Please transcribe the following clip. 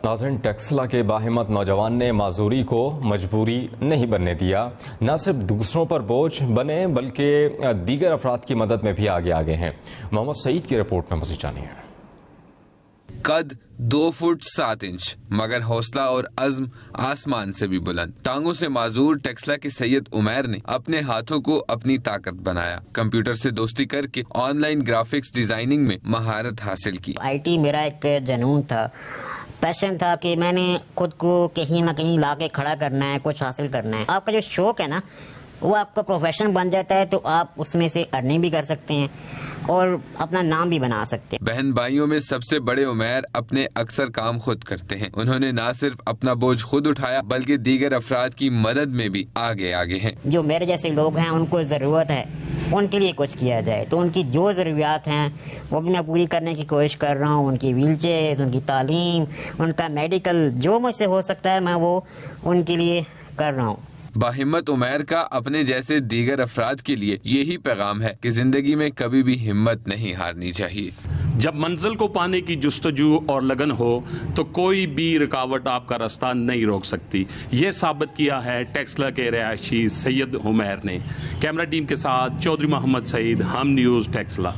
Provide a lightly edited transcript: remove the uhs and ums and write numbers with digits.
ناظرین، ٹیکسلا کے باہمت نوجوان نے معذوری کو مجبوری نہیں بننے دیا. نہ صرف دوسروں پر بوجھ بنے بلکہ دیگر افراد کی مدد میں بھی آگے ہیں. محمد سعید کی رپورٹ میں مزید جانیے. قد 2 فٹ 7 انچ مگر حوصلہ اور عزم آسمان سے بھی بلند. ٹانگوں سے معذور ٹیکسلا کے سید عمیر نے اپنے ہاتھوں کو اپنی طاقت بنایا. کمپیوٹر سے دوستی کر کے آن لائن گرافکس ڈیزائننگ میں مہارت حاصل کی. آئی ٹی میرا ایک جنون تھا، پیشن تھا کہ میں نے خود کو کہیں نہ کہیں لا کے کھڑا کرنا ہے، کچھ حاصل کرنا ہے. آپ کا جو شوق ہے نا وہ آپ کا پروفیشن بن جاتا ہے تو آپ اس میں سے ارننگ بھی کر سکتے ہیں اور اپنا نام بھی بنا سکتے ہیں. بہن بھائیوں میں سب سے بڑے عمیر اپنے اکثر کام خود کرتے ہیں. انہوں نے نہ صرف اپنا بوجھ خود اٹھایا بلکہ دیگر افراد کی مدد میں بھی آگے ہیں. جو میرے جیسے لوگ ہیں ان کو ضرورت ہے ان کے لیے کچھ کیا جائے، تو ان کی جو ضروریات ہیں وہ بھی میں پوری کرنے کی کوشش کر رہا ہوں. ان کی ویل چیئر، ان کی تعلیم، ان کا میڈیکل، جو مجھ سے ہو سکتا ہے میں وہ ان کے لیے کر رہا ہوں. باہمت عمیر کا اپنے جیسے دیگر افراد کے لیے یہی پیغام ہے کہ زندگی میں کبھی بھی ہمت نہیں ہارنی چاہیے. جب منزل کو پانے کی جستجو اور لگن ہو تو کوئی بھی رکاوٹ آپ کا راستہ نہیں روک سکتی. یہ ثابت کیا ہے ٹیکسلا کے رہائشی سید عمیر نے. کیمرہ ٹیم کے ساتھ چودھری محمد سعید، ہم نیوز، ٹیکسلا.